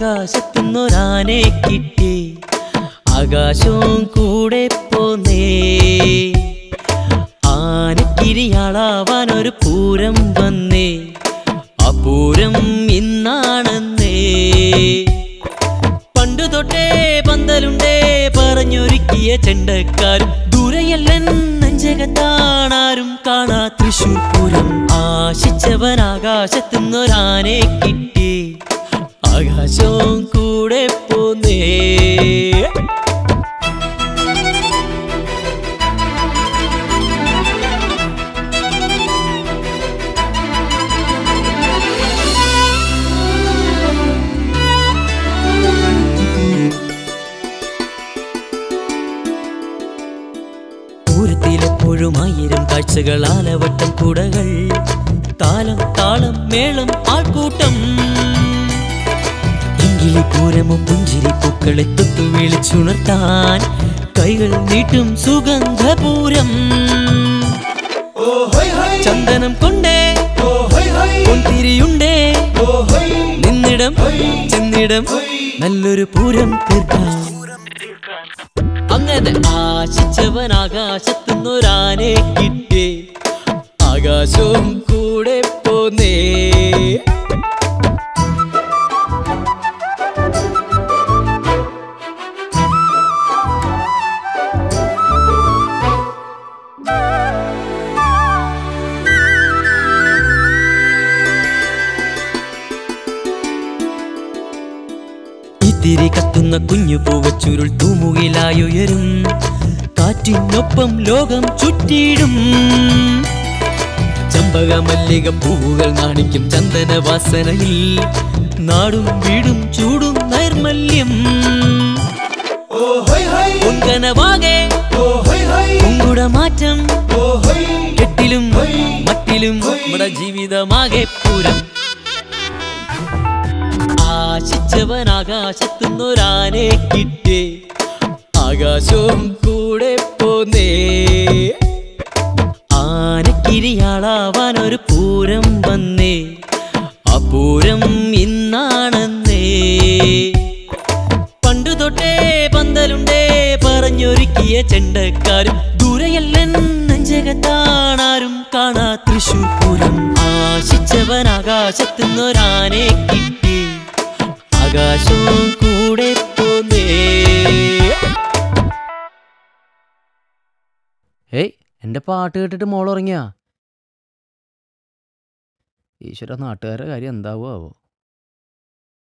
ആകാശത്തുന്നൊരാനെ കിട്ടി, ആകാശവും കൂടെ പോന്നേ. ആനക്കിരിയാളാവാനൊരു പൂരം വന്നേ, ആ പൂരം ഇന്നാണെന്നേ. പണ്ടു തൊട്ടേ പന്തലുണ്ടേ പറഞ്ഞൊരുക്കിയ ചെണ്ടക്കാരും, ദൂരെയല്ലൻ നെഞ്ചകത്താണാരും കാണാ തൃശൂർ പൂരം. ആശിച്ചവൻ ആകാശത്തുന്നൊരാനെ കിട്ടി, ആകാശവും കൂടെ പോന്നേ. പൂരത്തിലെപ്പോഴും 1000 കാഴ്ചകൾ, ആലവട്ടം കുടകൾ, താലം താളം മേളം ആൾക്കൂട്ടം. പൂരമോ പുഞ്ചിരി പൂക്കളെ തൊട്ടു വിളിച്ചുണർത്താൻ കൈകൾ നീട്ടും സുഗന്ധപൂരം. ചന്ദനം കൊണ്ടേ പൊൻതിരിയുണ്ടേ, നിന്നിടം ചെന്നിടം നല്ലൊരു പൂരം തീർക്കാം. അങ്ങനെ ആശിച്ചവൻ ആകാശത്തുന്നൊരാനെ കിട്ടി, ആകാശവും കൂടെ പോന്നേ. തിരി കത്തുന്ന കുഞ്ഞു പൂവച്ചുരുൾ തൂമുകിലായുയരും, കാറ്റിനൊപ്പം ലോകം ചുറ്റിയിടും. ചമ്പക മല്ലിക പൂവുകൾ നാണിക്കും ചന്ദനവാസനയിൽ, നാടും വീടും ചൂടും നൈർമല്യം. പൊൻകനവാകെ കുങ്കുടമാറ്റം, കെട്ടിലും മട്ടിലും നമ്മുടെ ജീവിതമാകെ പൂരം. ആശിച്ചവൻ ആകാശത്തുന്നൊരാനെ കിട്ടി, ആകാശവും കൂടെ പോന്നേ. ആനക്കിരിയാളാവാനൊരു പൂരം വന്നേ, ആ പൂരം ഇന്നാണെന്നേ. പണ്ടു തൊട്ടേ പന്തലുണ്ടേ പറഞ്ഞൊരുക്കിയ ചെണ്ടക്കാരും, ദൂരെയല്ലൻ നെഞ്ചകത്താണാരും കാണാ തൃശൂർ പൂരം. ആശിച്ചവൻ ആകാശത്തുന്നൊരാനെ കിട്ടി, ആകാശവും കൂടെ പോന്നേ. ഏയ്, എൻ്റെ പാട്ട് കേട്ടിട്ട് മോളുറങ്ങിയാ? ഈശ്വര, നാട്ടുകാരുടെ കാര്യം എന്താവോ ആവോ.